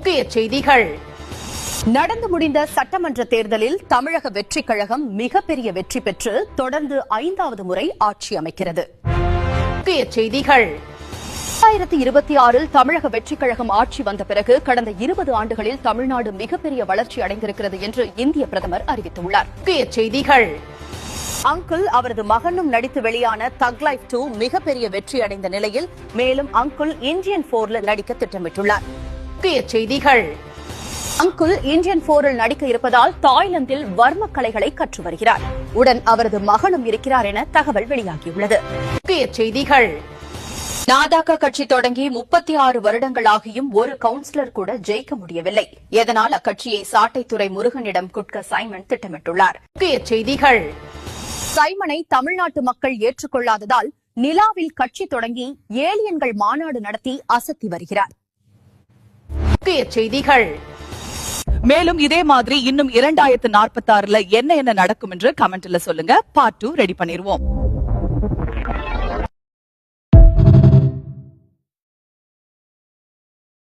முக்கிய செய்திகள். நடந்து முடிந்த சட்டமன்ற தேர்தலில் தமிழக வெற்றிக் கழகம் மிகப்பெரிய வெற்றி பெற்று தொடர்ந்து 5வது முறை ஆட்சி அமைக்கிறது. முக்கிய செய்திகள். 2026 தமிழக வெற்றிக் கழகம் ஆட்சி வந்த பிறகு கடந்த 20 ஆண்டுகளில் தமிழ்நாடு மிகப்பெரிய வளர்ச்சி அடைந்திருக்கிறது என்று இந்திய பிரதமர் அறிவித்துள்ளார். முக்கிய செய்திகள். அங்குல் அவரது மகனும் நடித்து வெளியான தக் லைஃப் 2 மிகப்பெரிய வெற்றி அடைந்த நிலையில் மேலும் அங்குல் இந்தியன் 4ல் நடிக்க திட்டமிட்டுள்ளார். முக்கிய செய்திகள். அங்குல் இந்தியன் 4ல் நடிக்க இருப்பதால் தாய்லாந்தில் வர்ம கலைகளை கற்று வருகிறார். உடன் அவரது மகனும் இருக்கிறார் என தகவல் வெளியாகியுள்ளது. முக்கிய செய்திகள். நாதாக கட்சி தொடங்கி 36 வருடங்களாகியும் ஒரு கவுன்சிலர் கூட ஜெயிக்க முடியவில்லை. இதனால் அக்கட்சியை சாட்டைத்துறை முருகனிடம் குட்க சைமன் திட்டமிட்டுள்ளார். முக்கிய செய்திகள். சைமனை தமிழ்நாட்டு மக்கள் ஏற்றுக்கொள்ளாததால் நிலாவில் கட்சி தொடங்கி ஏலியன்கள் மாநாடு நடத்தி அசத்தி வருகிறார். முக்கிய செய்திகள். மேலும் இதே மாதிரி இன்னும் 2046ல என்ன நடக்கும் என்று கமெண்ட்ல சொல்லுங்க. பார்ட் 2 ரெடி பண்ணிருவோம்.